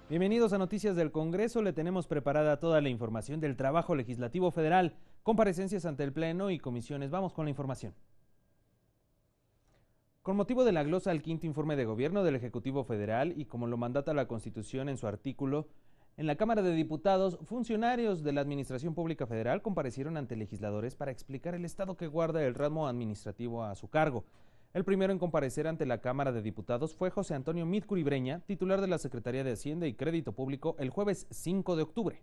Bienvenidos a Noticias del Congreso. Le tenemos preparada toda la información del trabajo legislativo federal, comparecencias ante el Pleno y comisiones. Vamos con la información. Con motivo de la glosa al quinto informe de gobierno del Ejecutivo Federal y como lo mandata la Constitución en su artículo, en la Cámara de Diputados, funcionarios de la Administración Pública Federal comparecieron ante legisladores para explicar el estado que guarda el ramo administrativo a su cargo. El primero en comparecer ante la Cámara de Diputados fue José Antonio Meade Curibreña, titular de la Secretaría de Hacienda y Crédito Público, el jueves 5 de octubre.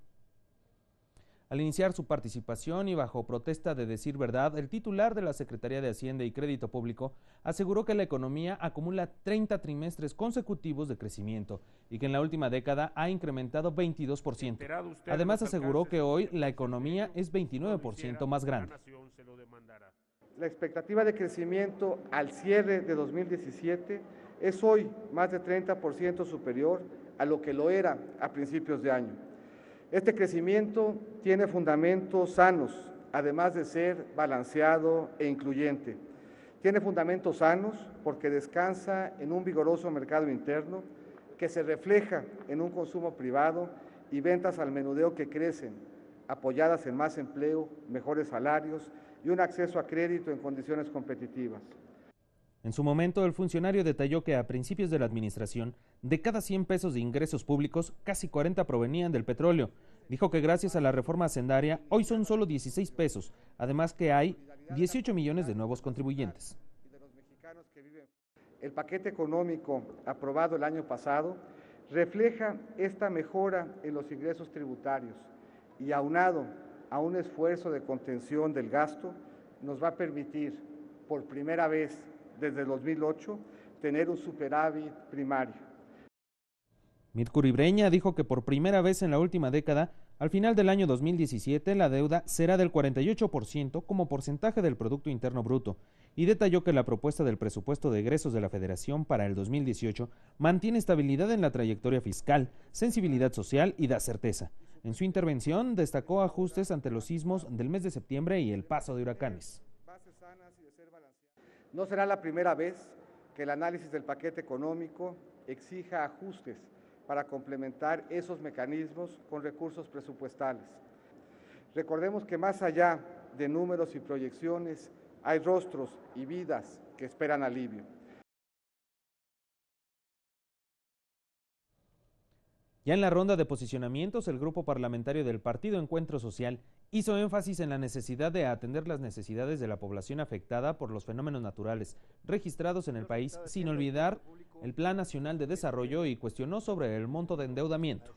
Al iniciar su participación y bajo protesta de decir verdad, el titular de la Secretaría de Hacienda y Crédito Público aseguró que la economía acumula 30 trimestres consecutivos de crecimiento y que en la última década ha incrementado 22%. Además, aseguró que hoy la economía es 29% más grande. La expectativa de crecimiento al cierre de 2017 es hoy más de 30% superior a lo que lo era a principios de año. Este crecimiento tiene fundamentos sanos, además de ser balanceado e incluyente. Tiene fundamentos sanos porque descansa en un vigoroso mercado interno que se refleja en un consumo privado y ventas al menudeo que crecen, apoyadas en más empleo, mejores salarios y un acceso a crédito en condiciones competitivas. En su momento, el funcionario detalló que a principios de la administración, de cada 100 pesos de ingresos públicos, casi 40 provenían del petróleo. Dijo que gracias a la reforma hacendaria, hoy son solo 16 pesos, además que hay 18 millones de nuevos contribuyentes. El paquete económico aprobado el año pasado refleja esta mejora en los ingresos tributarios y aunado a un esfuerzo de contención del gasto, nos va a permitir, por primera vez desde el 2008, tener un superávit primario. Meade Curibreña dijo que por primera vez en la última década, al final del año 2017, la deuda será del 48% como porcentaje del Producto Interno Bruto, y detalló que la propuesta del presupuesto de egresos de la Federación para el 2018 mantiene estabilidad en la trayectoria fiscal, sensibilidad social y da certeza. En su intervención destacó ajustes ante los sismos del mes de septiembre y el paso de huracanes. No será la primera vez que el análisis del paquete económico exija ajustes para complementar esos mecanismos con recursos presupuestales. Recordemos que más allá de números y proyecciones, hay rostros y vidas que esperan alivio. Ya en la ronda de posicionamientos, el grupo parlamentario del Partido Encuentro Social hizo énfasis en la necesidad de atender las necesidades de la población afectada por los fenómenos naturales registrados en el país, sin olvidar el Plan Nacional de Desarrollo, y cuestionó sobre el monto de endeudamiento.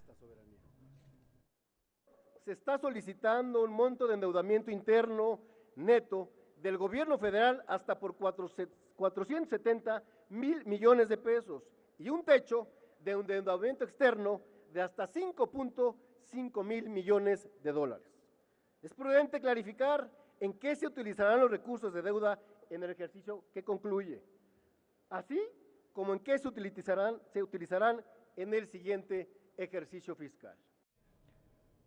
Se está solicitando un monto de endeudamiento interno neto del gobierno federal hasta por 470 mil millones de pesos y un techo de endeudamiento externo de hasta 5.5 mil millones de dólares. Es prudente clarificar en qué se utilizarán los recursos de deuda en el ejercicio que concluye, así como en qué se utilizarán en el siguiente ejercicio fiscal.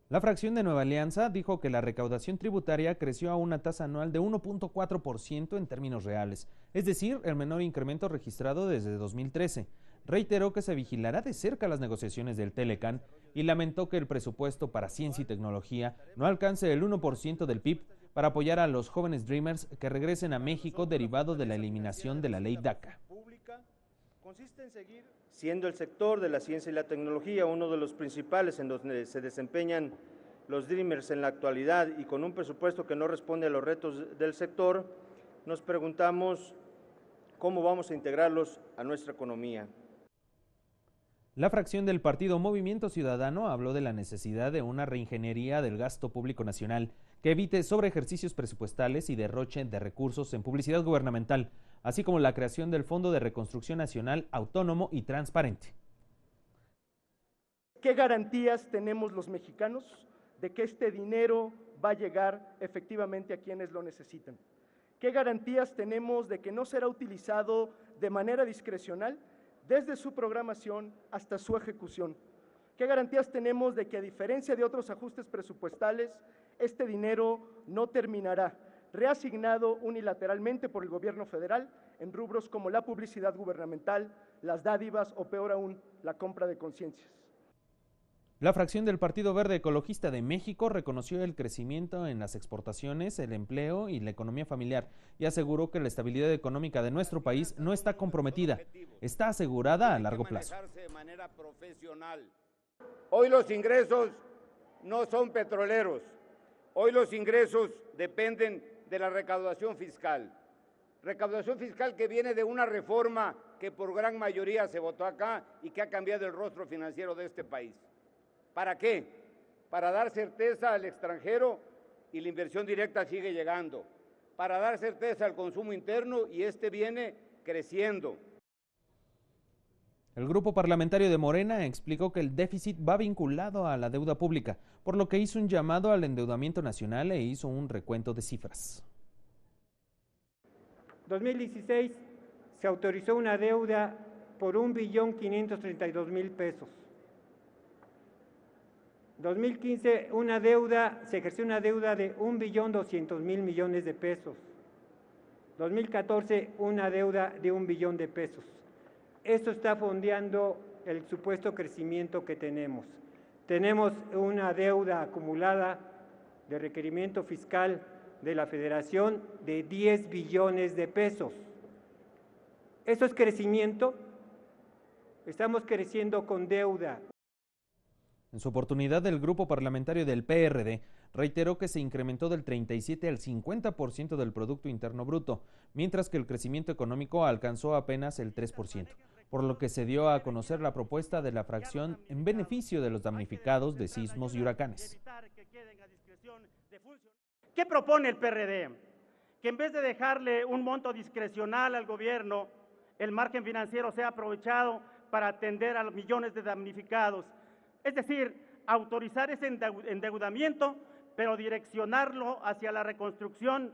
La fracción de Nueva Alianza dijo que la recaudación tributaria creció a una tasa anual de 1.4% en términos reales, es decir, el menor incremento registrado desde 2013. Reiteró que se vigilará de cerca las negociaciones del Telecán y lamentó que el presupuesto para ciencia y tecnología no alcance el 1% del PIB para apoyar a los jóvenes Dreamers que regresen a México derivado de la eliminación de la ley DACA. Siendo el sector de la ciencia y la tecnología uno de los principales en donde se desempeñan los Dreamers en la actualidad y con un presupuesto que no responde a los retos del sector, nos preguntamos cómo vamos a integrarlos a nuestra economía. La fracción del partido Movimiento Ciudadano habló de la necesidad de una reingeniería del gasto público nacional que evite sobreejercicios presupuestales y derroche de recursos en publicidad gubernamental, así como la creación del Fondo de Reconstrucción Nacional autónomo y transparente. ¿Qué garantías tenemos los mexicanos de que este dinero va a llegar efectivamente a quienes lo necesitan? ¿Qué garantías tenemos de que no será utilizado de manera discrecional desde su programación hasta su ejecución? ¿Qué garantías tenemos de que, a diferencia de otros ajustes presupuestales, este dinero no terminará reasignado unilateralmente por el gobierno federal en rubros como la publicidad gubernamental, las dádivas o, peor aún, la compra de conciencias? La fracción del Partido Verde Ecologista de México reconoció el crecimiento en las exportaciones, el empleo y la economía familiar y aseguró que la estabilidad económica de nuestro país no está comprometida, está asegurada a largo plazo. Hoy los ingresos no son petroleros, hoy los ingresos dependen de la recaudación fiscal que viene de una reforma que por gran mayoría se votó acá y que ha cambiado el rostro financiero de este país. ¿Para qué? Para dar certeza al extranjero y la inversión directa sigue llegando, para dar certeza al consumo interno y este viene creciendo. El grupo parlamentario de Morena explicó que el déficit va vinculado a la deuda pública, por lo que hizo un llamado al endeudamiento nacional e hizo un recuento de cifras. 2016 se autorizó una deuda por 1.532.000 pesos. 2015 se ejerció una deuda de 1.200.000 millones de pesos. 2014 una deuda de 1 billón de pesos. Esto está fondeando el supuesto crecimiento que tenemos. Tenemos una deuda acumulada de requerimiento fiscal de la Federación de 10 billones de pesos. ¿Eso es crecimiento? Estamos creciendo con deuda. En su oportunidad, el grupo parlamentario del PRD reiteró que se incrementó del 37 al 50% del Producto Interno Bruto, mientras que el crecimiento económico alcanzó apenas el 3%, por lo que se dio a conocer la propuesta de la fracción en beneficio de los damnificados de sismos y huracanes. ¿Qué propone el PRD? Que en vez de dejarle un monto discrecional al gobierno, el margen financiero sea aprovechado para atender a los millones de damnificados. Es decir, autorizar ese endeudamiento, pero direccionarlo hacia la reconstrucción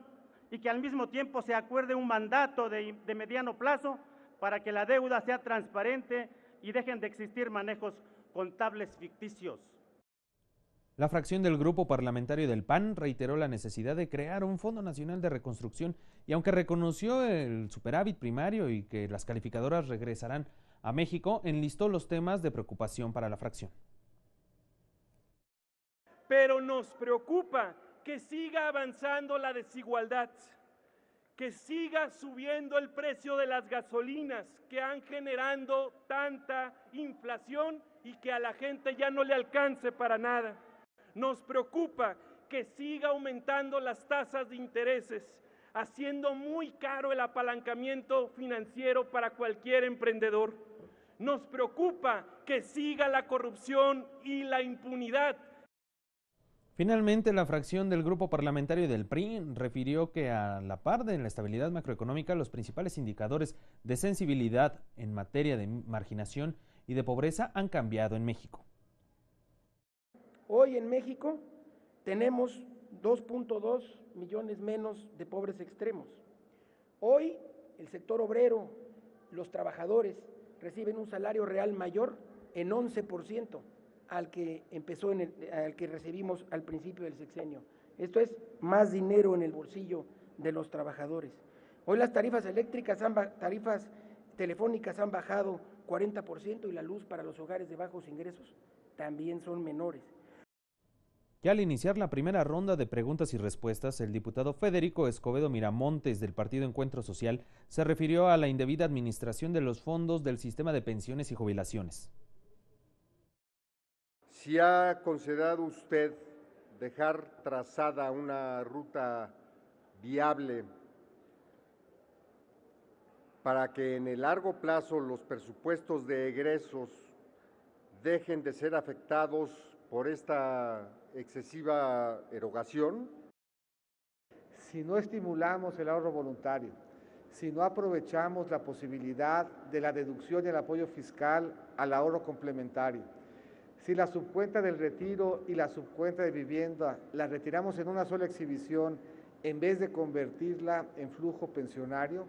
y que al mismo tiempo se acuerde un mandato de mediano plazo para que la deuda sea transparente y dejen de existir manejos contables ficticios. La fracción del grupo parlamentario del PAN reiteró la necesidad de crear un Fondo Nacional de Reconstrucción y aunque reconoció el superávit primario y que las calificadoras regresarán a México, enlistó los temas de preocupación para la fracción. Pero nos preocupa que siga avanzando la desigualdad, que siga subiendo el precio de las gasolinas, que han generado tanta inflación y que a la gente ya no le alcance para nada. Nos preocupa que siga aumentando las tasas de intereses, haciendo muy caro el apalancamiento financiero para cualquier emprendedor. Nos preocupa que siga la corrupción y la impunidad. Finalmente, la fracción del grupo parlamentario del PRI refirió que a la par de la estabilidad macroeconómica, los principales indicadores de sensibilidad en materia de marginación y de pobreza han cambiado en México. Hoy en México tenemos 2.2 millones menos de pobres extremos. Hoy el sector obrero, los trabajadores reciben un salario real mayor en 11% al que recibimos al principio del sexenio. Esto es más dinero en el bolsillo de los trabajadores. Hoy las tarifas telefónicas han bajado 40% y la luz para los hogares de bajos ingresos también son menores. Ya al iniciar la primera ronda de preguntas y respuestas, el diputado Federico Escobedo Miramontes del Partido Encuentro Social se refirió a la indebida administración de los fondos del sistema de pensiones y jubilaciones. Si ha considerado usted dejar trazada una ruta viable para que en el largo plazo los presupuestos de egresos dejen de ser afectados por esta excesiva erogación. Si no estimulamos el ahorro voluntario, si no aprovechamos la posibilidad de la deducción y el apoyo fiscal al ahorro complementario, si la subcuenta del retiro y la subcuenta de vivienda la retiramos en una sola exhibición en vez de convertirla en flujo pensionario,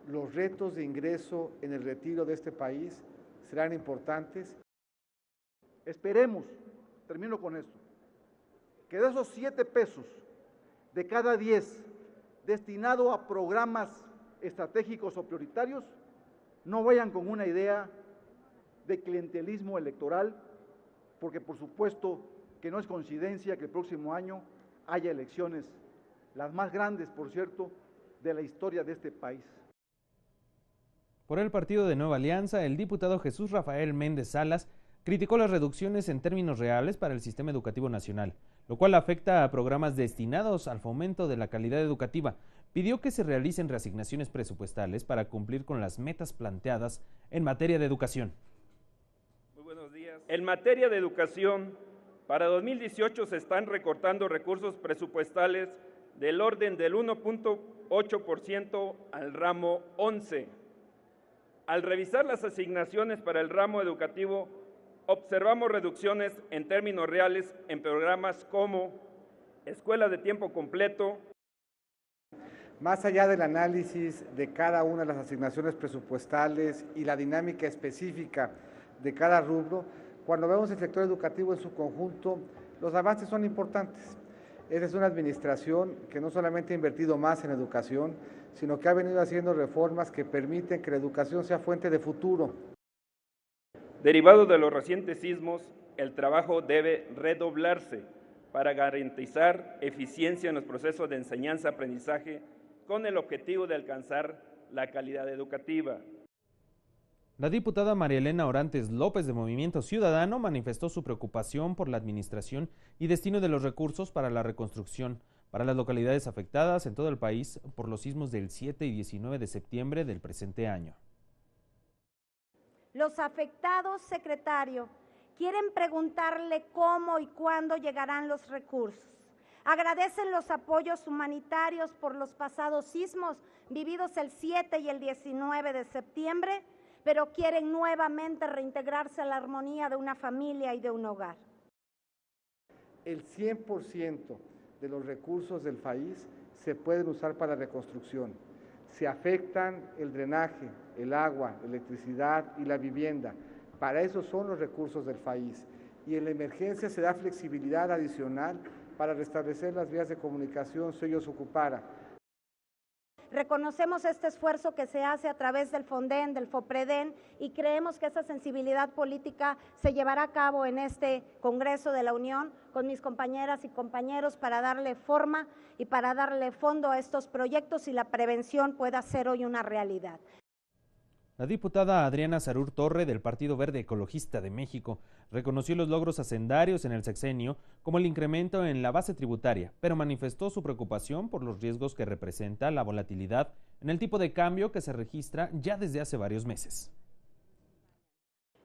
los retos de ingreso en el retiro de este país serán importantes. Esperemos, termino con esto, que de esos 7 pesos de cada 10 destinado a programas estratégicos o prioritarios, no vayan con una idea de clientelismo electoral, porque por supuesto que no es coincidencia que el próximo año haya elecciones, las más grandes, por cierto, de la historia de este país. Por el partido de Nueva Alianza, el diputado Jesús Rafael Méndez Salas criticó las reducciones en términos reales para el sistema educativo nacional, lo cual afecta a programas destinados al fomento de la calidad educativa. Pidió que se realicen reasignaciones presupuestales para cumplir con las metas planteadas en materia de educación. Muy buenos días. En materia de educación, para 2018 se están recortando recursos presupuestales del orden del 1.8% al ramo 11. Al revisar las asignaciones para el ramo educativo, observamos reducciones en términos reales en programas como escuela de tiempo completo. Más allá del análisis de cada una de las asignaciones presupuestales y la dinámica específica de cada rubro, cuando vemos el sector educativo en su conjunto, los avances son importantes. Esta es una administración que no solamente ha invertido más en educación, sino que ha venido haciendo reformas que permiten que la educación sea fuente de futuro. Derivado de los recientes sismos, el trabajo debe redoblarse para garantizar eficiencia en los procesos de enseñanza-aprendizaje con el objetivo de alcanzar la calidad educativa. La diputada María Elena Orantes López de Movimiento Ciudadano manifestó su preocupación por la administración y destino de los recursos para la reconstrucción para las localidades afectadas en todo el país por los sismos del 7 y 19 de septiembre del presente año. Los afectados, secretario, quieren preguntarle cómo y cuándo llegarán los recursos. Agradecen los apoyos humanitarios por los pasados sismos vividos el 7 y el 19 de septiembre, pero quieren nuevamente reintegrarse a la armonía de una familia y de un hogar. El 100% de los recursos del país se pueden usar para la reconstrucción. Se afectan el drenaje, el agua, electricidad y la vivienda. Para eso son los recursos del país. Y en la emergencia se da flexibilidad adicional para restablecer las vías de comunicación si ellos ocupara. Reconocemos este esfuerzo que se hace a través del FONDEN, del FOPREDEN, y creemos que esa sensibilidad política se llevará a cabo en este Congreso de la Unión con mis compañeras y compañeros para darle forma y para darle fondo a estos proyectos y la prevención pueda ser hoy una realidad. La diputada Adriana Sarur Torre del Partido Verde Ecologista de México reconoció los logros hacendarios en el sexenio como el incremento en la base tributaria, pero manifestó su preocupación por los riesgos que representa la volatilidad en el tipo de cambio que se registra ya desde hace varios meses.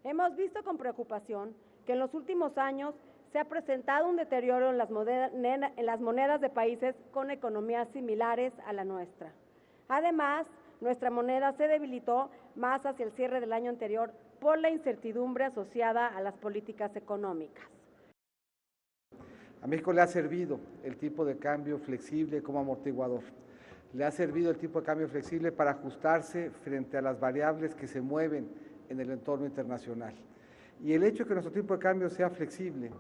Hemos visto con preocupación que en los últimos años se ha presentado un deterioro en las monedas de países con economías similares a la nuestra. Además, nuestra moneda se debilitó más hacia el cierre del año anterior por la incertidumbre asociada a las políticas económicas. A México le ha servido el tipo de cambio flexible como amortiguador. Le ha servido el tipo de cambio flexible para ajustarse frente a las variables que se mueven en el entorno internacional. Y el hecho de que nuestro tipo de cambio sea flexible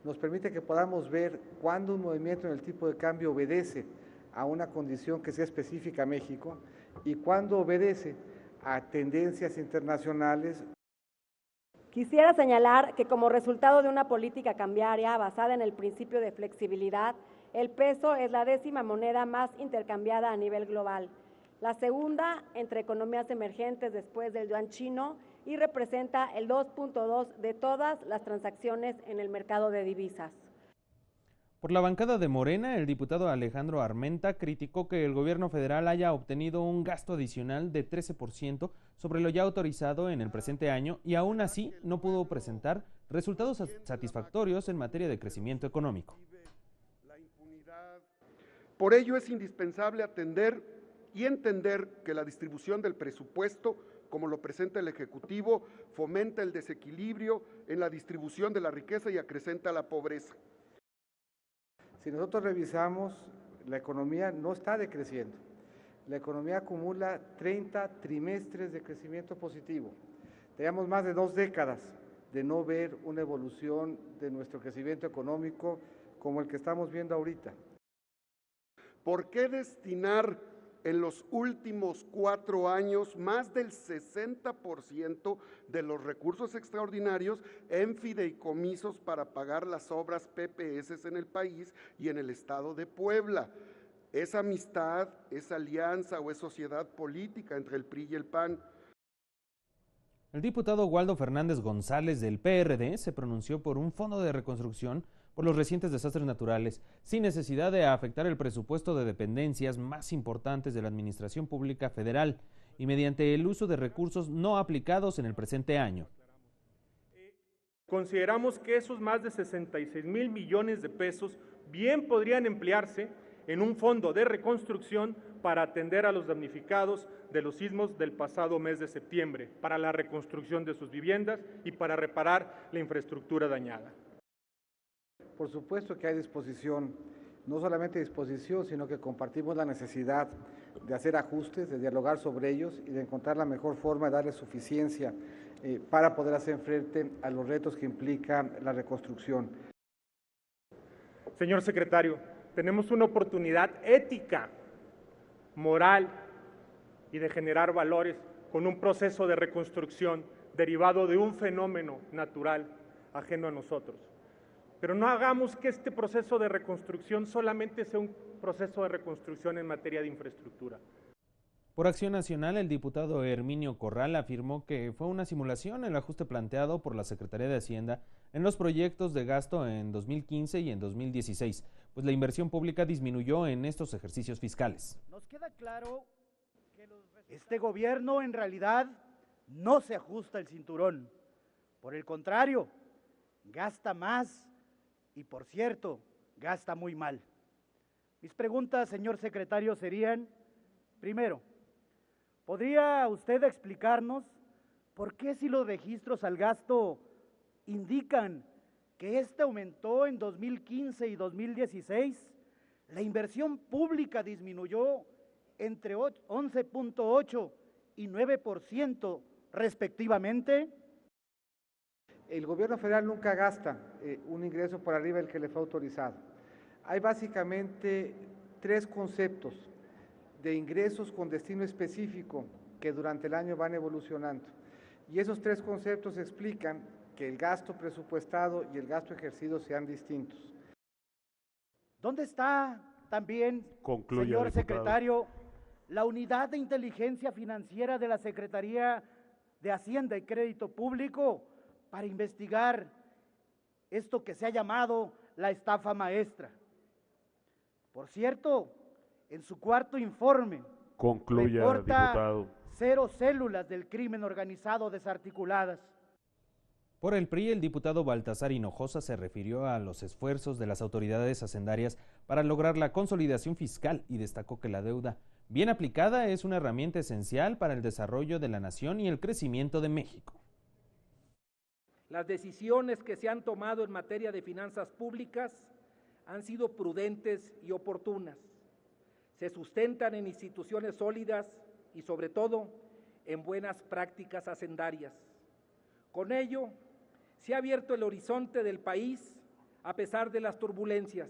nos permite que podamos ver cuándo un movimiento en el tipo de cambio obedece a una condición que sea específica a México y cuándo obedece a tendencias internacionales. Quisiera señalar que como resultado de una política cambiaria basada en el principio de flexibilidad, el peso es la 10ª moneda más intercambiada a nivel global, la segunda entre economías emergentes después del yuan chino y representa el 2.2 de todas las transacciones en el mercado de divisas. Por la bancada de Morena, el diputado Alejandro Armenta criticó que el gobierno federal haya obtenido un gasto adicional de 13% sobre lo ya autorizado en el presente año y aún así no pudo presentar resultados satisfactorios en materia de crecimiento económico. Por ello es indispensable atender y entender que la distribución del presupuesto, como lo presenta el Ejecutivo, fomenta el desequilibrio en la distribución de la riqueza y acrecenta la pobreza. Si nosotros revisamos, la economía no está decreciendo. La economía acumula 30 trimestres de crecimiento positivo. Teníamos más de 2 décadas de no ver una evolución de nuestro crecimiento económico como el que estamos viendo ahorita. ¿Por qué destinar en los últimos 4 años más del 60% de los recursos extraordinarios en fideicomisos para pagar las obras PPS en el país y en el estado de Puebla? ¿Es amistad, es alianza o es sociedad política entre el PRI y el PAN? El diputado Waldo Fernández González del PRD se pronunció por un fondo de reconstrucción por los recientes desastres naturales, sin necesidad de afectar el presupuesto de dependencias más importantes de la Administración Pública Federal y mediante el uso de recursos no aplicados en el presente año. Consideramos que esos más de 66,000 millones de pesos bien podrían emplearse en un fondo de reconstrucción para atender a los damnificados de los sismos del pasado mes de septiembre, para la reconstrucción de sus viviendas y para reparar la infraestructura dañada. Por supuesto que hay disposición, no solamente disposición, sino que compartimos la necesidad de hacer ajustes, de dialogar sobre ellos y de encontrar la mejor forma de darle suficiencia para poder hacer frente a los retos que implica la reconstrucción. Señor secretario, tenemos una oportunidad ética, moral y de generar valores con un proceso de reconstrucción derivado de un fenómeno natural ajeno a nosotros. Pero no hagamos que este proceso de reconstrucción solamente sea un proceso de reconstrucción en materia de infraestructura. Por Acción Nacional, el diputado Herminio Corral afirmó que fue una simulación el ajuste planteado por la Secretaría de Hacienda en los proyectos de gasto en 2015 y en 2016, pues la inversión pública disminuyó en estos ejercicios fiscales. Nos queda claro que este gobierno en realidad no se ajusta el cinturón. Por el contrario, gasta más y, por cierto, gasta muy mal. Mis preguntas, señor secretario, serían, primero, ¿podría usted explicarnos por qué si los registros al gasto indican que este aumentó en 2015 y 2016, la inversión pública disminuyó entre 11.8 y 9% respectivamente? El gobierno federal nunca gasta un ingreso por arriba del que le fue autorizado. Hay básicamente 3 conceptos de ingresos con destino específico que durante el año van evolucionando. Y esos 3 conceptos explican que el gasto presupuestado y el gasto ejercido sean distintos. ¿Dónde está también, señor secretario, la unidad de inteligencia financiera de la Secretaría de Hacienda y Crédito Público para investigar esto que se ha llamado la estafa maestra? Por cierto, en su cuarto informe, reporta diputado, 0 células del crimen organizado desarticuladas. Por el PRI, el diputado Baltasar Hinojosa se refirió a los esfuerzos de las autoridades hacendarias para lograr la consolidación fiscal y destacó que la deuda bien aplicada es una herramienta esencial para el desarrollo de la nación y el crecimiento de México. Las decisiones que se han tomado en materia de finanzas públicas han sido prudentes y oportunas. Se sustentan en instituciones sólidas y, sobre todo, en buenas prácticas hacendarias. Con ello, se ha abierto el horizonte del país a pesar de las turbulencias.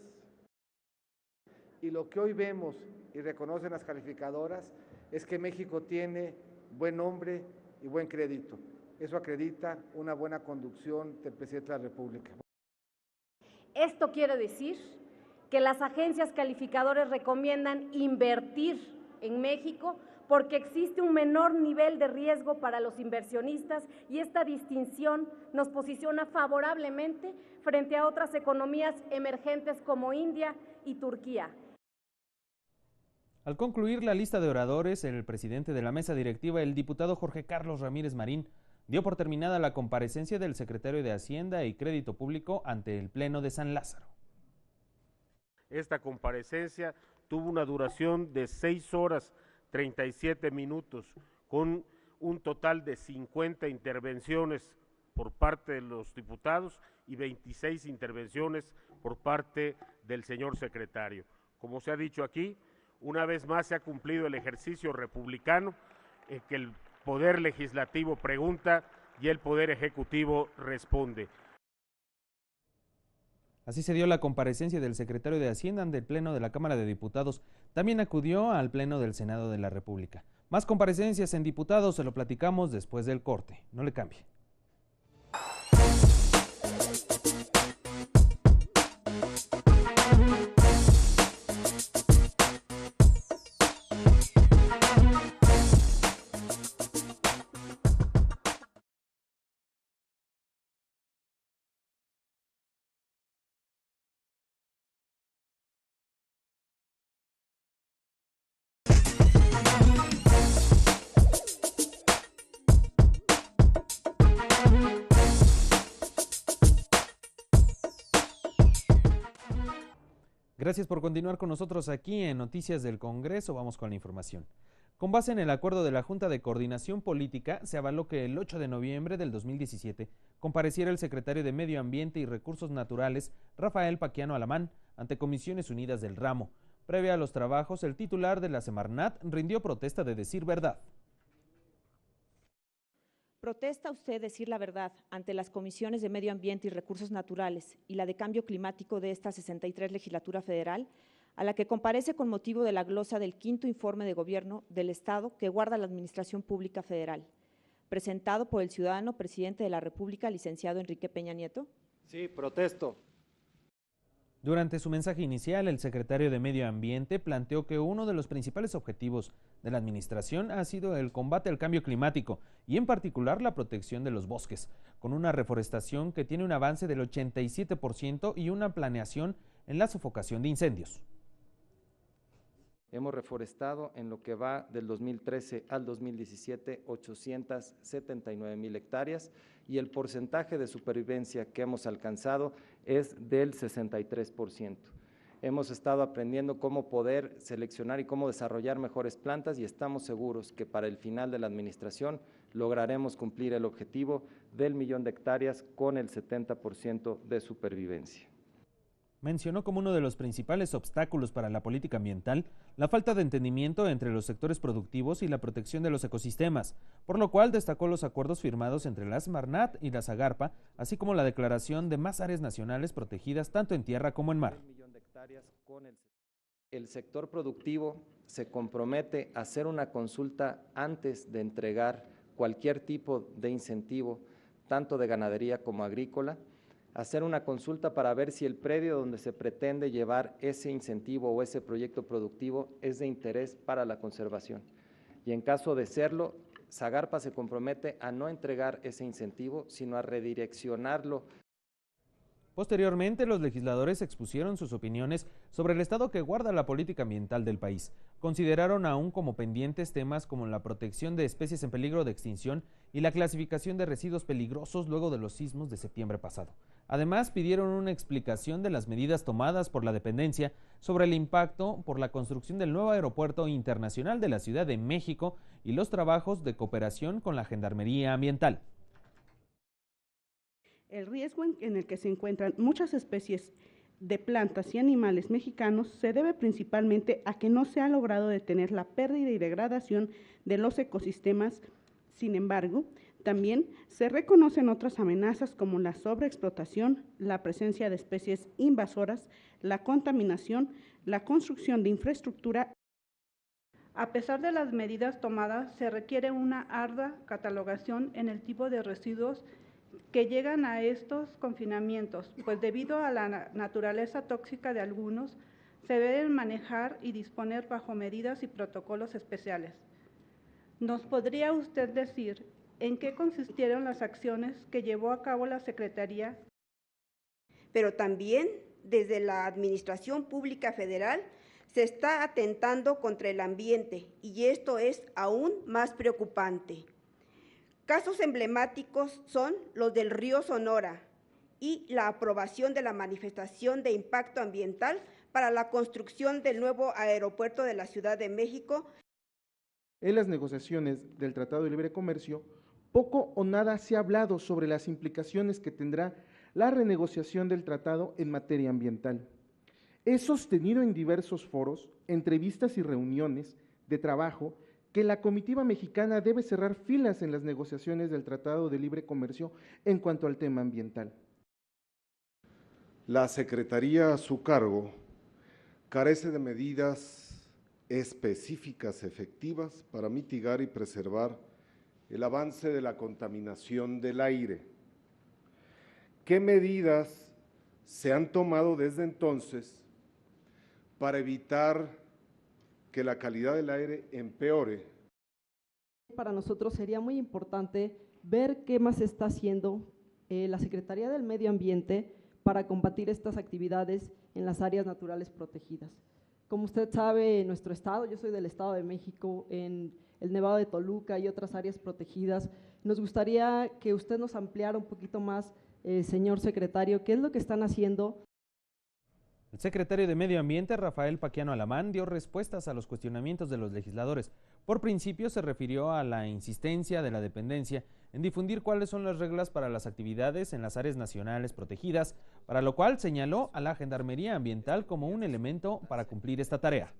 Y lo que hoy vemos y reconocen las calificadoras es que México tiene buen nombre y buen crédito. Eso acredita una buena conducción del presidente de la República. Esto quiere decir que las agencias calificadoras recomiendan invertir en México porque existe un menor nivel de riesgo para los inversionistas y esta distinción nos posiciona favorablemente frente a otras economías emergentes como India y Turquía. Al concluir la lista de oradores, el presidente de la mesa directiva, el diputado Jorge Carlos Ramírez Marín, dio por terminada la comparecencia del secretario de Hacienda y Crédito Público ante el Pleno de San Lázaro. Esta comparecencia tuvo una duración de 6 horas 37 minutos, con un total de 50 intervenciones por parte de los diputados y 26 intervenciones por parte del señor secretario. Como se ha dicho aquí, una vez más se ha cumplido el ejercicio republicano, que el Poder Legislativo pregunta y el Poder Ejecutivo responde. Así se dio la comparecencia del secretario de Hacienda ante el Pleno de la Cámara de Diputados. También acudió al Pleno del Senado de la República. Más comparecencias en diputados se lo platicamos después del corte. No le cambie. Gracias por continuar con nosotros aquí en Noticias del Congreso. Vamos con la información. Con base en el acuerdo de la Junta de Coordinación Política, se avaló que el 8 de noviembre del 2017 compareciera el secretario de Medio Ambiente y Recursos Naturales, Rafael Paquiano Alamán, ante Comisiones Unidas del Ramo. Previo a los trabajos, el titular de la Semarnat rindió protesta de decir verdad. ¿Protesta usted decir la verdad ante las comisiones de Medio Ambiente y Recursos Naturales y la de Cambio Climático de esta 63 Legislatura Federal, a la que comparece con motivo de la glosa del 5º Informe de Gobierno del Estado que guarda la Administración Pública Federal, presentado por el ciudadano presidente de la República, licenciado Enrique Peña Nieto? Sí, protesto. Durante su mensaje inicial, el secretario de Medio Ambiente planteó que uno de los principales objetivos de la administración ha sido el combate al cambio climático y en particular la protección de los bosques, con una reforestación que tiene un avance del 87% y una planeación en la sofocación de incendios. Hemos reforestado en lo que va del 2013 al 2017 879,000 hectáreas y el porcentaje de supervivencia que hemos alcanzado es del 63%. Hemos estado aprendiendo cómo poder seleccionar y cómo desarrollar mejores plantas y estamos seguros que para el final de la administración lograremos cumplir el objetivo del 1,000,000 de hectáreas con el 70% de supervivencia. Mencionó como uno de los principales obstáculos para la política ambiental la falta de entendimiento entre los sectores productivos y la protección de los ecosistemas, por lo cual destacó los acuerdos firmados entre la Semarnat y la Zagarpa, así como la declaración de más áreas nacionales protegidas tanto en tierra como en mar. El sector productivo se compromete a hacer una consulta antes de entregar cualquier tipo de incentivo, tanto de ganadería como agrícola, hacer una consulta para ver si el predio donde se pretende llevar ese incentivo o ese proyecto productivo es de interés para la conservación. Y en caso de serlo, Zagarpa se compromete a no entregar ese incentivo, sino a redireccionarlo. Posteriormente, los legisladores expusieron sus opiniones sobre el estado que guarda la política ambiental del país. Consideraron aún como pendientes temas como la protección de especies en peligro de extinción y la clasificación de residuos peligrosos luego de los sismos de septiembre pasado. Además, pidieron una explicación de las medidas tomadas por la dependencia sobre el impacto por la construcción del nuevo aeropuerto internacional de la Ciudad de México y los trabajos de cooperación con la Gendarmería Ambiental. El riesgo en el que se encuentran muchas especies de plantas y animales mexicanos se debe principalmente a que no se ha logrado detener la pérdida y degradación de los ecosistemas. Sin embargo, también se reconocen otras amenazas como la sobreexplotación, la presencia de especies invasoras, la contaminación, la construcción de infraestructura. A pesar de las medidas tomadas, se requiere una ardua catalogación en el tipo de residuos que llegan a estos confinamientos, pues debido a la naturaleza tóxica de algunos, se deben manejar y disponer bajo medidas y protocolos especiales. ¿Nos podría usted decir en qué consistieron las acciones que llevó a cabo la Secretaría? Pero también desde la Administración Pública Federal se está atentando contra el ambiente y esto es aún más preocupante. Casos emblemáticos son los del río Sonora y la aprobación de la manifestación de impacto ambiental para la construcción del nuevo aeropuerto de la Ciudad de México. En las negociaciones del Tratado de Libre Comercio, poco o nada se ha hablado sobre las implicaciones que tendrá la renegociación del tratado en materia ambiental. He sostenido en diversos foros, entrevistas y reuniones de trabajo que la comitiva mexicana debe cerrar filas en las negociaciones del Tratado de Libre Comercio en cuanto al tema ambiental. La Secretaría a su cargo carece de medidas específicas efectivas para mitigar y preservar el avance de la contaminación del aire. ¿Qué medidas se han tomado desde entonces para evitar que la calidad del aire empeore? Para nosotros sería muy importante ver qué más está haciendo la Secretaría del Medio Ambiente para combatir estas actividades en las áreas naturales protegidas. Como usted sabe, en nuestro estado, yo soy del Estado de México, en el Nevado de Toluca y otras áreas protegidas, nos gustaría que usted nos ampliara un poquito más, señor secretario, qué es lo que están haciendo. El secretario de Medio Ambiente, Rafael Paquiano Alamán, dio respuestas a los cuestionamientos de los legisladores. Por principio, se refirió a la insistencia de la dependencia en difundir cuáles son las reglas para las actividades en las áreas nacionales protegidas, para lo cual señaló a la Gendarmería Ambiental como un elemento para cumplir esta tarea.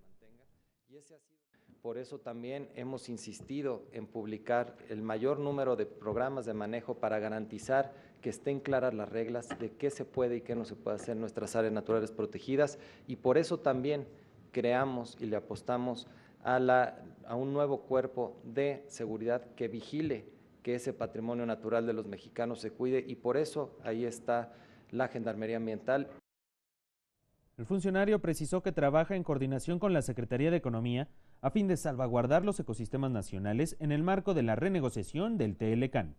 Por eso también hemos insistido en publicar el mayor número de programas de manejo para garantizar que estén claras las reglas de qué se puede y qué no se puede hacer en nuestras áreas naturales protegidas, y por eso también creamos y le apostamos a un nuevo cuerpo de seguridad que vigile que ese patrimonio natural de los mexicanos se cuide, y por eso ahí está la Gendarmería Ambiental. El funcionario precisó que trabaja en coordinación con la Secretaría de Economía a fin de salvaguardar los ecosistemas nacionales en el marco de la renegociación del TLCAN.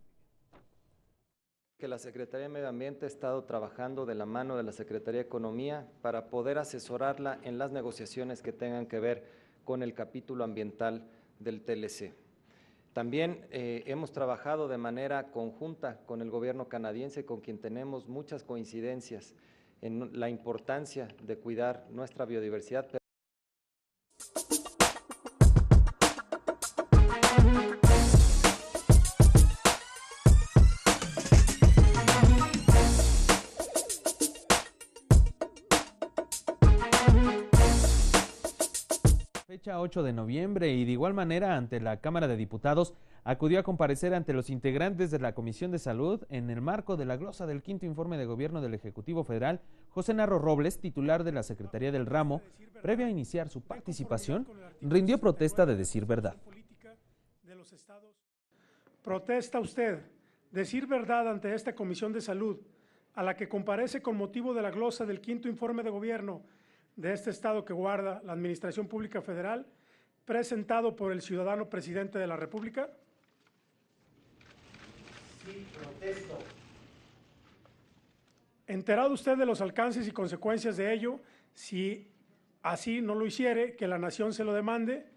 Que la Secretaría de Medio Ambiente ha estado trabajando de la mano de la Secretaría de Economía para poder asesorarla en las negociaciones que tengan que ver con el capítulo ambiental del TLC. También hemos trabajado de manera conjunta con el gobierno canadiense, con quien tenemos muchas coincidencias en la importancia de cuidar nuestra biodiversidad. Fecha 8 de noviembre, y de igual manera ante la Cámara de Diputados acudió a comparecer ante los integrantes de la Comisión de Salud en el marco de la glosa del quinto informe de gobierno del Ejecutivo Federal, José Narro Robles, titular de la Secretaría del Ramo. Previo a iniciar su participación, rindió protesta de decir verdad. ¿Protesta usted decir verdad ante esta Comisión de Salud, a la que comparece con motivo de la glosa del quinto informe de gobierno de este Estado que guarda la Administración Pública Federal, presentado por el ciudadano presidente de la República? Sí, protesto. ¿Enterado usted de los alcances y consecuencias de ello, si así no lo hiciere, que la nación se lo demande?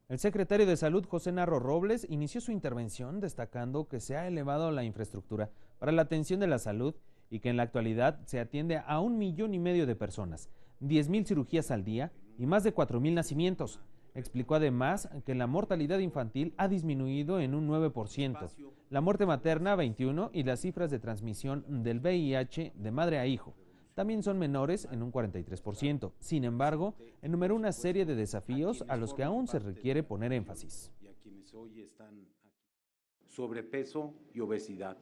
El secretario de Salud, José Narro Robles, inició su intervención destacando que se ha elevado la infraestructura para la atención de la salud y que en la actualidad se atiende a 1,5 millones de personas, 10,000 cirugías al día y más de 4,000 nacimientos. Explicó además que la mortalidad infantil ha disminuido en un 9%, la muerte materna 21% y las cifras de transmisión del VIH de madre a hijo también son menores en un 43%. Sin embargo, enumeró una serie de desafíos a los que aún se requiere poner énfasis. Y a quienes hoy están aquí. Sobrepeso y obesidad,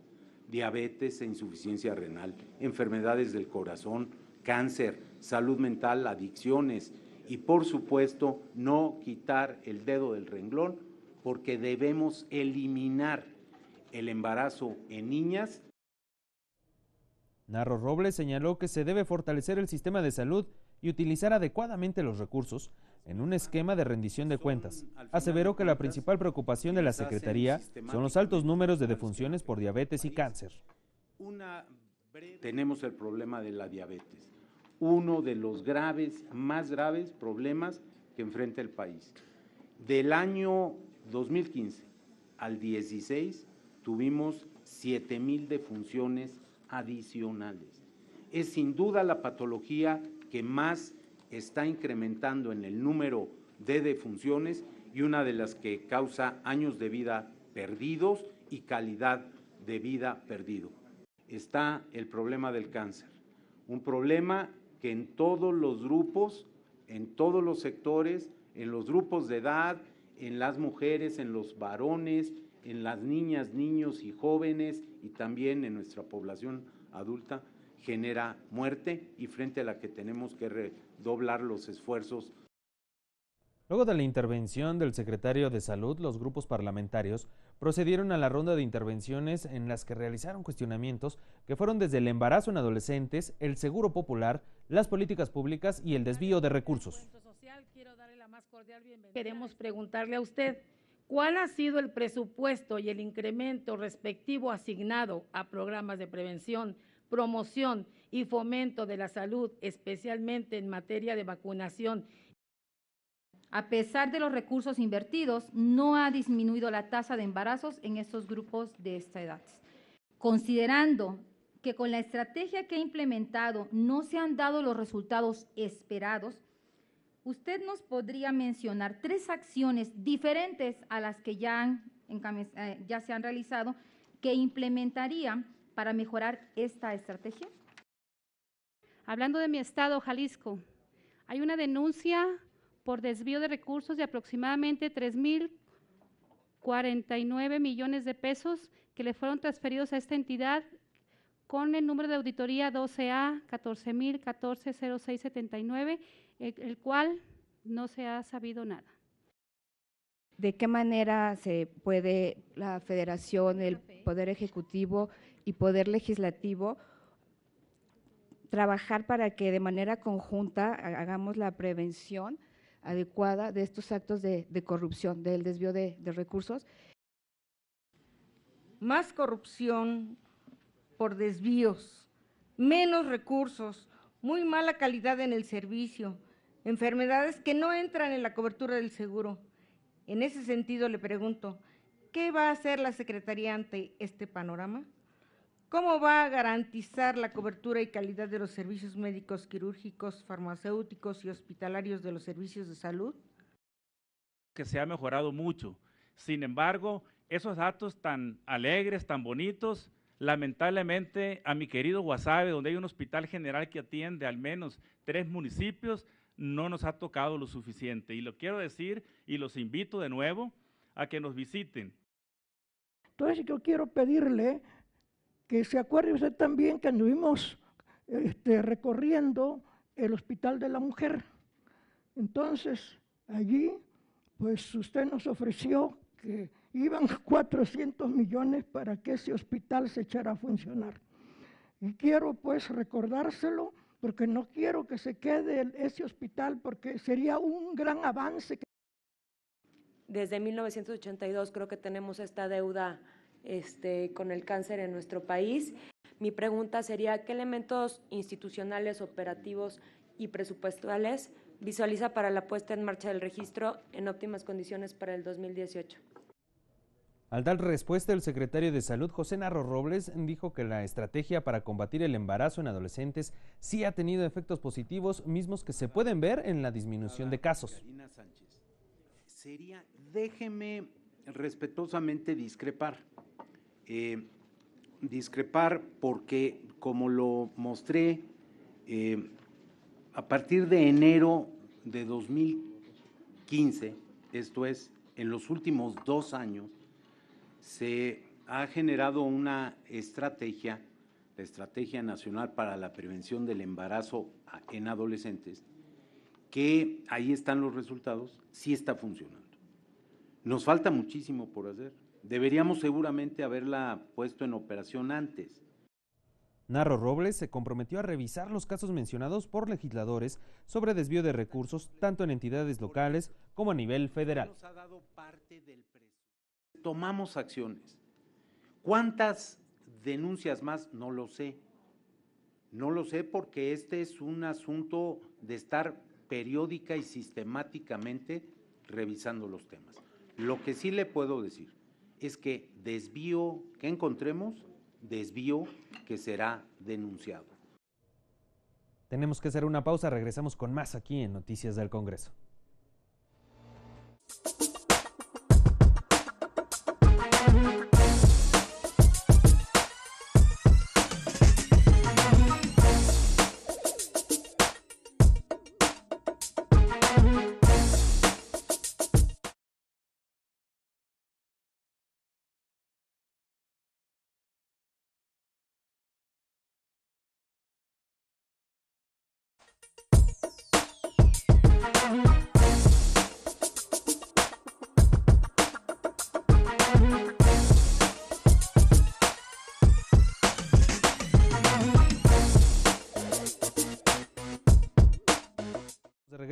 diabetes e insuficiencia renal, enfermedades del corazón, cáncer, salud mental, adicciones y, por supuesto, no quitar el dedo del renglón, porque debemos eliminar el embarazo en niñas. Narro Robles señaló que se debe fortalecer el sistema de salud y utilizar adecuadamente los recursos en un esquema de rendición de cuentas. Aseveró que la principal preocupación de la Secretaría son los altos números de defunciones por diabetes y cáncer. Tenemos el problema de la diabetes, uno de los más graves problemas que enfrenta el país. Del año 2015 al 16 tuvimos 7,000 defunciones adicionales. Es sin duda la patología que más está incrementando en el número de defunciones y una de las que causa años de vida perdidos y calidad de vida perdido. Está el problema del cáncer, un problema que en todos los grupos, en todos los sectores, en los grupos de edad, en las mujeres, en los varones, en las niñas, niños y jóvenes, y también en nuestra población adulta, genera muerte y frente a la que tenemos que redoblar los esfuerzos. Luego de la intervención del secretario de Salud, los grupos parlamentarios procedieron a la ronda de intervenciones en las que realizaron cuestionamientos que fueron desde el embarazo en adolescentes, el seguro popular, las políticas públicas y el desvío de recursos. Queremos preguntarle a usted, ¿cuál ha sido el presupuesto y el incremento respectivo asignado a programas de prevención, promoción y fomento de la salud, especialmente en materia de vacunación? A pesar de los recursos invertidos, no ha disminuido la tasa de embarazos en estos grupos de esta edad. Considerando que con la estrategia que ha implementado no se han dado los resultados esperados, ¿usted nos podría mencionar 3 acciones diferentes a las que ya se han realizado que implementaría para mejorar esta estrategia? Hablando de mi estado, Jalisco, hay una denuncia por desvío de recursos de aproximadamente 3,049 millones de pesos que le fueron transferidos a esta entidad con el número de auditoría 12A 14.014.0679, el cual no se ha sabido nada. ¿De qué manera se puede la Federación, el Poder Ejecutivo y Poder Legislativo trabajar para que de manera conjunta hagamos la prevención adecuada de estos actos de corrupción, del desvío de recursos? Más corrupción por desvíos, menos recursos, muy mala calidad en el servicio, enfermedades que no entran en la cobertura del seguro. En ese sentido le pregunto, ¿qué va a hacer la Secretaría ante este panorama? ¿Cómo va a garantizar la cobertura y calidad de los servicios médicos, quirúrgicos, farmacéuticos y hospitalarios de los servicios de salud? Que se ha mejorado mucho. Sin embargo, esos datos tan alegres, tan bonitos, lamentablemente a mi querido Guasave, donde hay un hospital general que atiende al menos 3 municipios, no nos ha tocado lo suficiente. Y lo quiero decir y los invito de nuevo a que nos visiten. Entonces yo quiero pedirle que se acuerde usted también que anduvimos recorriendo el Hospital de la Mujer. Entonces, allí, pues usted nos ofreció que iban 400 millones para que ese hospital se echara a funcionar. Y quiero pues recordárselo, porque no quiero que se quede ese hospital, porque sería un gran avance. Desde 1982 creo que tenemos esta deuda con el cáncer en nuestro país. Mi pregunta sería, ¿qué elementos institucionales, operativos y presupuestales visualiza para la puesta en marcha del registro en óptimas condiciones para el 2018? Al dar respuesta, el secretario de Salud, José Narro Robles, dijo que la estrategia para combatir el embarazo en adolescentes sí ha tenido efectos positivos, mismos que se pueden ver en la disminución de casos. Déjeme respetuosamente discrepar. Discrepar porque, como lo mostré, a partir de enero de 2015, esto es, en los últimos 2 años, se ha generado una estrategia, la Estrategia Nacional para la Prevención del Embarazo en Adolescentes, que ahí están los resultados, sí está funcionando. Nos falta muchísimo por hacer. Deberíamos seguramente haberla puesto en operación antes. Narro Robles se comprometió a revisar los casos mencionados por legisladores sobre desvío de recursos tanto en entidades locales como a nivel federal. Tomamos acciones. ¿Cuántas denuncias más? No lo sé. No lo sé porque este es un asunto de estar periódica y sistemáticamente revisando los temas. Lo que sí le puedo decir es que desvío que encontremos, desvío que será denunciado. Tenemos que hacer una pausa, regresamos con más aquí en Noticias del Congreso.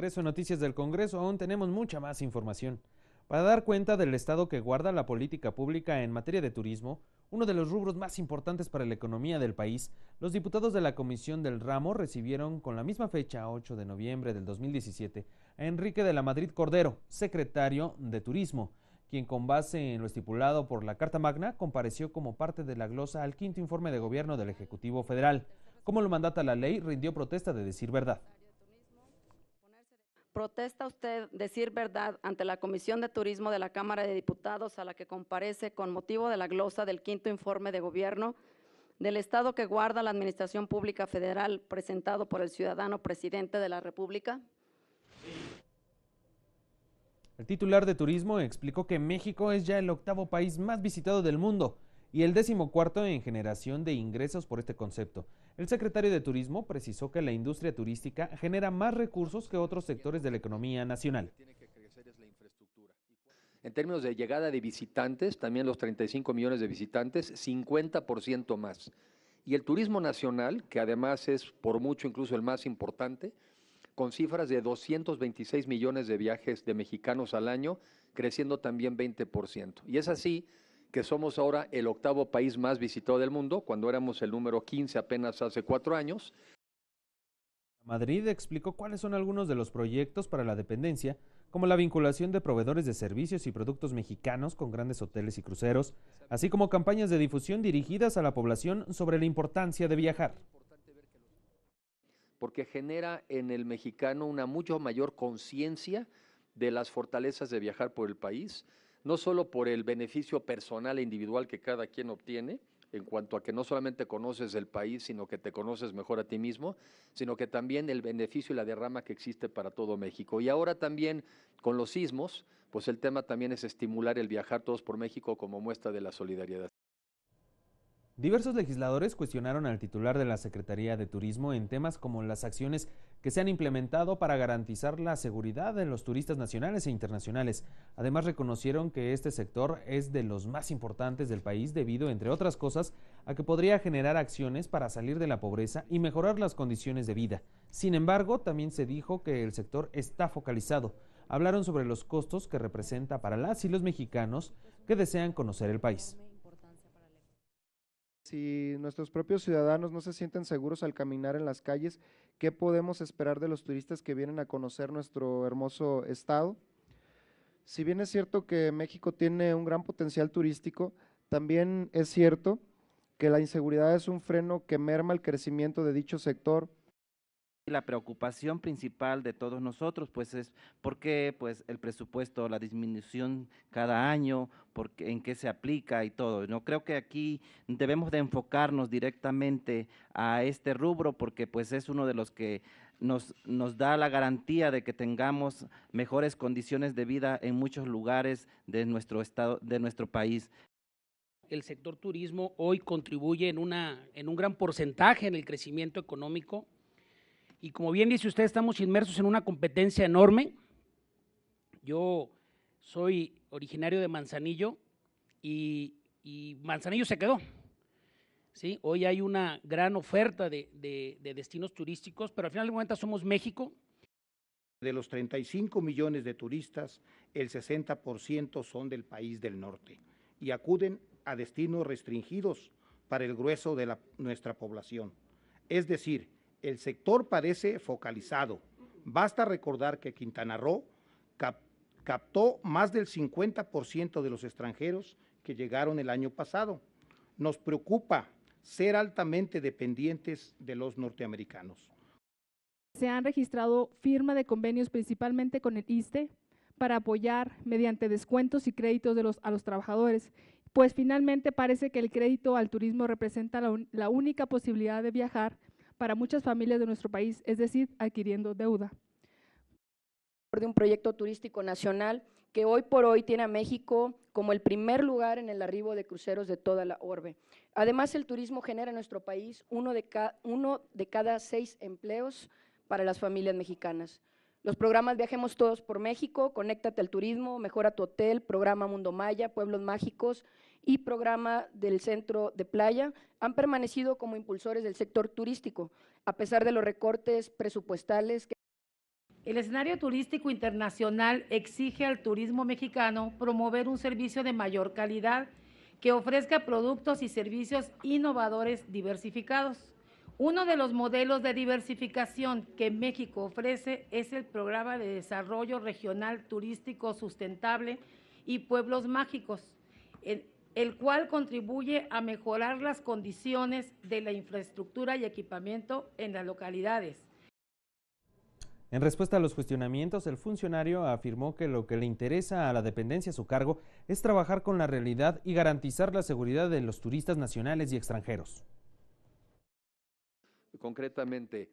regreso a Noticias del Congreso, aún tenemos mucha más información. Para dar cuenta del estado que guarda la política pública en materia de turismo, uno de los rubros más importantes para la economía del país, los diputados de la Comisión del Ramo recibieron con la misma fecha, 8 de noviembre del 2017, a Enrique de la Madrid Cordero, secretario de Turismo, quien con base en lo estipulado por la Carta Magna compareció como parte de la glosa al quinto informe de gobierno del Ejecutivo Federal. Como lo mandata la ley, rindió protesta de decir verdad. ¿Protesta usted decir verdad ante la Comisión de Turismo de la Cámara de Diputados a la que comparece con motivo de la glosa del quinto informe de gobierno del Estado que guarda la Administración Pública Federal presentado por el ciudadano presidente de la República? El titular de Turismo explicó que México es ya el 8º país más visitado del mundo y el 14º en generación de ingresos por este concepto. El secretario de Turismo precisó que la industria turística genera más recursos que otros sectores de la economía nacional. En términos de llegada de visitantes, también los 35 millones de visitantes, 50% más. Y el turismo nacional, que además es por mucho incluso el más importante, con cifras de 226 millones de viajes de mexicanos al año, creciendo también 20%. Y es así que somos ahora el 8º país más visitado del mundo, cuando éramos el número 15 apenas hace 4 años. Madrid explicó cuáles son algunos de los proyectos para la dependencia, como la vinculación de proveedores de servicios y productos mexicanos con grandes hoteles y cruceros, así como campañas de difusión dirigidas a la población sobre la importancia de viajar. Porque genera en el mexicano una mucho mayor conciencia de las fortalezas de viajar por el país, no solo por el beneficio personal e individual que cada quien obtiene, en cuanto a que no solamente conoces el país, sino que te conoces mejor a ti mismo, sino que también el beneficio y la derrama que existe para todo México. Y ahora también con los sismos, pues el tema también es estimular el viajar todos por México como muestra de la solidaridad. Diversos legisladores cuestionaron al titular de la Secretaría de Turismo en temas como las acciones que se han implementado para garantizar la seguridad de los turistas nacionales e internacionales. Además, reconocieron que este sector es de los más importantes del país debido, entre otras cosas, a que podría generar acciones para salir de la pobreza y mejorar las condiciones de vida. Sin embargo, también se dijo que el sector está focalizado. Hablaron sobre los costos que representa para las y los mexicanos que desean conocer el país. Si nuestros propios ciudadanos no se sienten seguros al caminar en las calles, ¿qué podemos esperar de los turistas que vienen a conocer nuestro hermoso estado? Si bien es cierto que México tiene un gran potencial turístico, también es cierto que la inseguridad es un freno que merma el crecimiento de dicho sector. La preocupación principal de todos nosotros pues es por qué pues el presupuesto, la disminución cada año, en qué se aplica y todo. No creo que aquí debemos de enfocarnos directamente a este rubro porque pues es uno de los que nos da la garantía de que tengamos mejores condiciones de vida en muchos lugares de nuestro estado, de nuestro país. El sector turismo hoy contribuye en un gran porcentaje en el crecimiento económico. Y como bien dice usted, estamos inmersos en una competencia enorme. Yo soy originario de Manzanillo y Manzanillo se quedó. ¿Sí? Hoy hay una gran oferta de destinos turísticos, pero al final de cuentas somos México. De los 35 millones de turistas, el 60% son del país del norte y acuden a destinos restringidos para el grueso de nuestra población. Es decir, el sector parece focalizado. Basta recordar que Quintana Roo captó más del 50% de los extranjeros que llegaron el año pasado. Nos preocupa ser altamente dependientes de los norteamericanos. Se han registrado firma de convenios principalmente con el ISSSTE para apoyar mediante descuentos y créditos a los trabajadores, pues finalmente parece que el crédito al turismo representa la única posibilidad de viajar para muchas familias de nuestro país, es decir, adquiriendo deuda. De un proyecto turístico nacional que hoy por hoy tiene a México como el primer lugar en el arribo de cruceros de toda la orbe. Además, el turismo genera en nuestro país uno de cada 6 empleos para las familias mexicanas. Los programas Viajemos Todos por México, Conéctate al Turismo, Mejora tu Hotel, Programa Mundo Maya, Pueblos Mágicos y Programa del Centro de Playa han permanecido como impulsores del sector turístico, a pesar de los recortes presupuestales. El escenario turístico internacional exige al turismo mexicano promover un servicio de mayor calidad que ofrezca productos y servicios innovadores diversificados. Uno de los modelos de diversificación que México ofrece es el Programa de Desarrollo Regional Turístico Sustentable y Pueblos Mágicos, el cual contribuye a mejorar las condiciones de la infraestructura y equipamiento en las localidades. En respuesta a los cuestionamientos, el funcionario afirmó que lo que le interesa a la dependencia a su cargo es trabajar con la realidad y garantizar la seguridad de los turistas nacionales y extranjeros. Concretamente,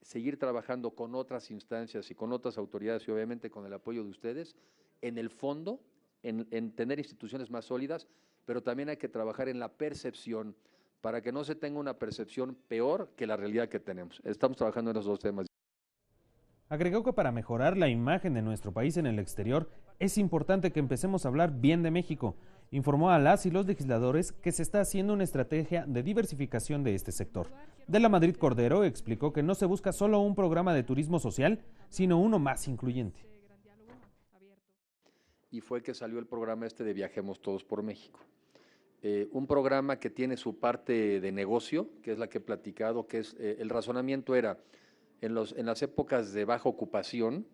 seguir trabajando con otras instancias y con otras autoridades y obviamente con el apoyo de ustedes, en el fondo, en tener instituciones más sólidas, pero también hay que trabajar en la percepción para que no se tenga una percepción peor que la realidad que tenemos. Estamos trabajando en esos dos temas. Agregó que para mejorar la imagen de nuestro país en el exterior es importante que empecemos a hablar bien de México. Informó a las y los legisladores que se está haciendo una estrategia de diversificación de este sector. De la Madrid Cordero explicó que no se busca solo un programa de turismo social, sino uno más incluyente. Y fue que salió el programa de Viajemos Todos por México. Un programa que tiene su parte de negocio, que es la que he platicado, que es el razonamiento era, en las épocas de baja ocupación,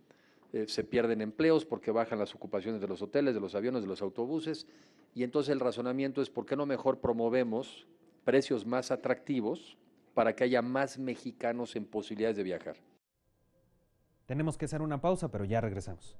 se pierden empleos porque bajan las ocupaciones de los hoteles, de los aviones, de los autobuses, y entonces el razonamiento es ¿por qué no mejor promovemos precios más atractivos para que haya más mexicanos en posibilidades de viajar? Tenemos que hacer una pausa, pero ya regresamos.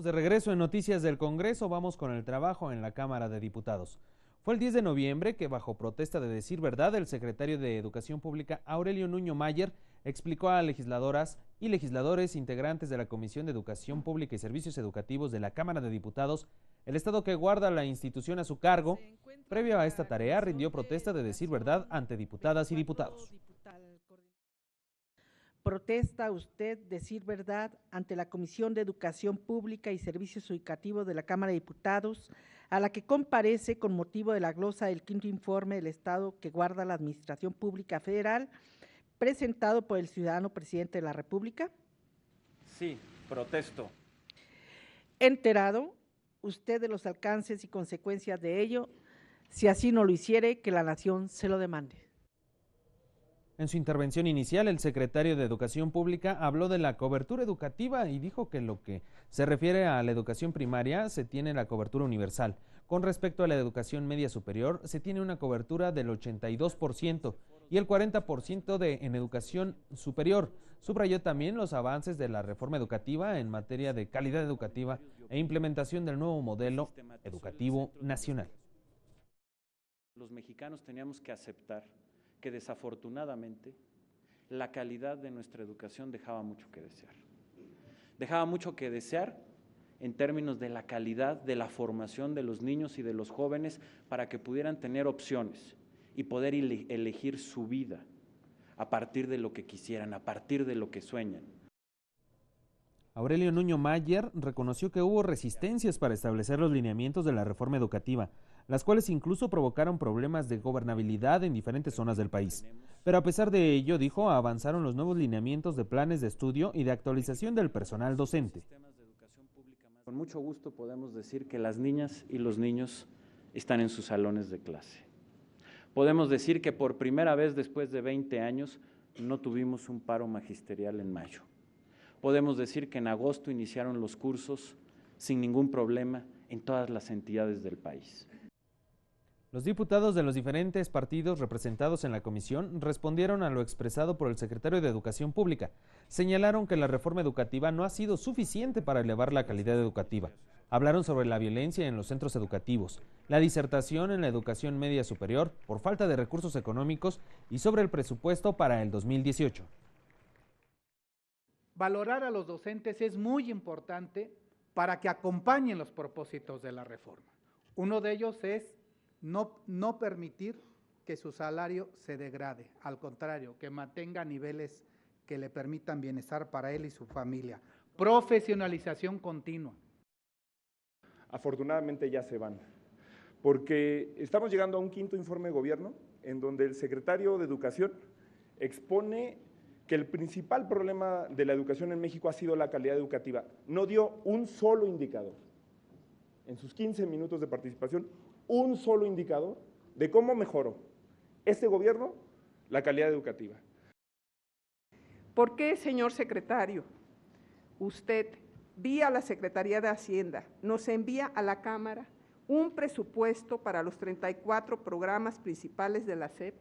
De regreso en Noticias del Congreso, vamos con el trabajo en la Cámara de Diputados. Fue el 10 de noviembre que, bajo protesta de decir verdad, el secretario de Educación Pública, Aurelio Nuño Mayer, explicó a legisladoras y legisladores integrantes de la Comisión de Educación Pública y Servicios Educativos de la Cámara de Diputados el estado que guarda la institución a su cargo. Previo a esta tarea, rindió protesta de decir verdad ante diputadas y diputados. Protesta usted decir verdad ante la Comisión de Educación Pública y Servicios Educativos de la Cámara de Diputados, a la que comparece con motivo de la glosa del quinto informe del Estado que guarda la Administración Pública Federal, presentado por el ciudadano presidente de la República. Sí, protesto. Enterado usted de los alcances y consecuencias de ello, si así no lo hiciere, que la nación se lo demande. En su intervención inicial, el secretario de Educación Pública habló de la cobertura educativa y dijo que en lo que se refiere a la educación primaria se tiene la cobertura universal. Con respecto a la educación media superior, se tiene una cobertura del 82% y el 40% en educación superior. Subrayó también los avances de la reforma educativa en materia de calidad educativa e implementación del nuevo modelo educativo nacional. Los mexicanos teníamos que aceptar que desafortunadamente la calidad de nuestra educación dejaba mucho que desear. Dejaba mucho que desear en términos de la calidad de la formación de los niños y de los jóvenes para que pudieran tener opciones y poder elegir su vida a partir de lo que quisieran, a partir de lo que sueñan. Aurelio Nuño Mayer reconoció que hubo resistencias para establecer los lineamientos de la reforma educativa, las cuales incluso provocaron problemas de gobernabilidad en diferentes zonas del país. Pero a pesar de ello, dijo, avanzaron los nuevos lineamientos de planes de estudio y de actualización del personal docente. Con mucho gusto podemos decir que las niñas y los niños están en sus salones de clase. Podemos decir que por primera vez después de 20 años no tuvimos un paro magisterial en mayo. Podemos decir que en agosto iniciaron los cursos sin ningún problema en todas las entidades del país. Los diputados de los diferentes partidos representados en la comisión respondieron a lo expresado por el secretario de Educación Pública. Señalaron que la reforma educativa no ha sido suficiente para elevar la calidad educativa. Hablaron sobre la violencia en los centros educativos, la disertación en la educación media superior por falta de recursos económicos y sobre el presupuesto para el 2018. Valorar a los docentes es muy importante para que acompañen los propósitos de la reforma. Uno de ellos es no permitir que su salario se degrade, al contrario, que mantenga niveles que le permitan bienestar para él y su familia. Profesionalización continua. Afortunadamente ya se van, porque estamos llegando a un quinto informe de gobierno en donde el secretario de Educación expone que el principal problema de la educación en México ha sido la calidad educativa. No dio un solo indicador. En sus 15 minutos de participación, un solo indicador de cómo mejoró este gobierno la calidad educativa. ¿Por qué, señor secretario, usted, vía la Secretaría de Hacienda, nos envía a la Cámara un presupuesto para los 34 programas principales de la SEP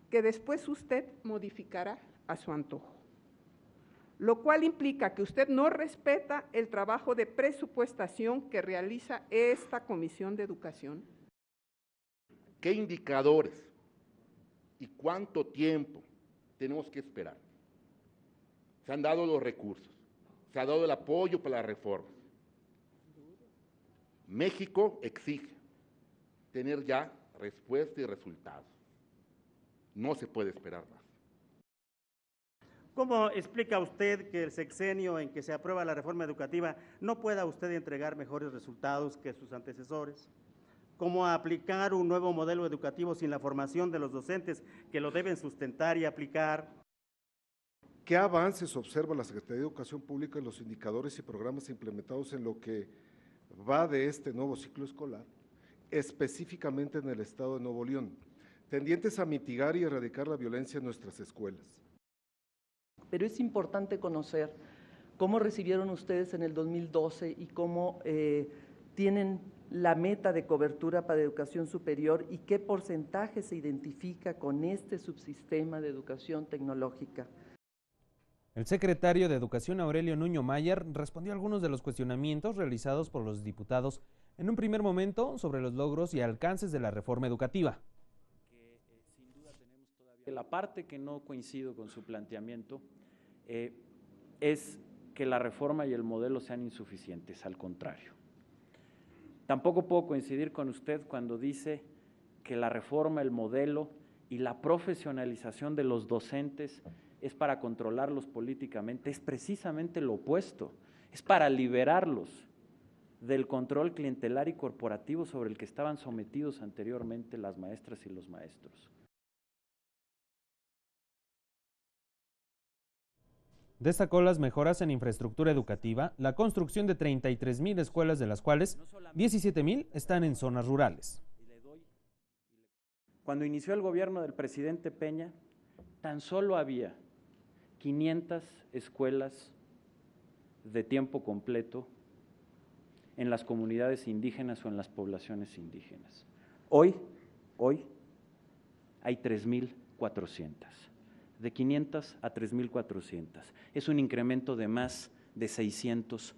que después usted modificará a su antojo? Lo cual implica que usted no respeta el trabajo de presupuestación que realiza esta Comisión de Educación. ¿Qué indicadores y cuánto tiempo tenemos que esperar? Se han dado los recursos, se ha dado el apoyo para las reformas. México exige tener ya respuesta y resultados. No se puede esperar más. ¿Cómo explica usted que el sexenio en que se aprueba la reforma educativa no pueda usted entregar mejores resultados que sus antecesores? ¿Cómo aplicar un nuevo modelo educativo sin la formación de los docentes que lo deben sustentar y aplicar? ¿Qué avances observa la Secretaría de Educación Pública en los indicadores y programas implementados en lo que va de este nuevo ciclo escolar, específicamente en el estado de Nuevo León, tendientes a mitigar y erradicar la violencia en nuestras escuelas? Pero es importante conocer cómo recibieron ustedes en el 2012 y cómo tienen la meta de cobertura para educación superior y qué porcentaje se identifica con este subsistema de educación tecnológica. El secretario de Educación, Aurelio Nuño Mayer, respondió a algunos de los cuestionamientos realizados por los diputados en un primer momento sobre los logros y alcances de la reforma educativa. La parte que no coincido con su planteamiento es que la reforma y el modelo sean insuficientes, al contrario. Tampoco puedo coincidir con usted cuando dice que la reforma, el modelo y la profesionalización de los docentes es para controlarlos políticamente. Es precisamente lo opuesto, es para liberarlos del control clientelar y corporativo sobre el que estaban sometidos anteriormente las maestras y los maestros. Destacó las mejoras en infraestructura educativa, la construcción de 33,000 escuelas, de las cuales 17,000 están en zonas rurales. Cuando inició el gobierno del presidente Peña, tan solo había 500 escuelas de tiempo completo en las comunidades indígenas o en las poblaciones indígenas. Hoy hay 3,400. De 500 a 3,400. Es un incremento de más de 600%.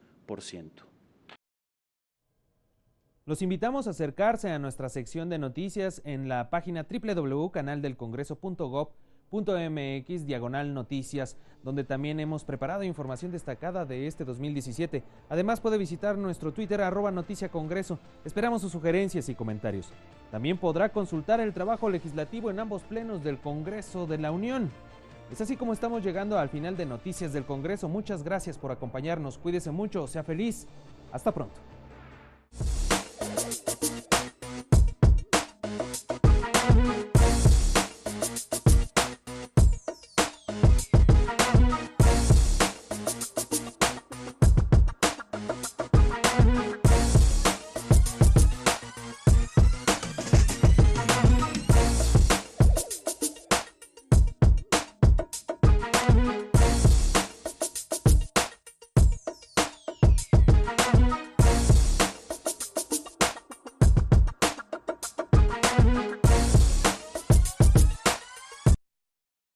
Los invitamos a acercarse a nuestra sección de noticias en la página www.canaldelcongreso.gov.mx/noticias, donde también hemos preparado información destacada de este 2017. Además, puede visitar nuestro Twitter @noticiacongreso. Esperamos sus sugerencias y comentarios. También podrá consultar el trabajo legislativo en ambos plenos del Congreso de la Unión. Es así como estamos llegando al final de Noticias del Congreso. Muchas gracias por acompañarnos. Cuídese mucho, sea feliz. Hasta pronto.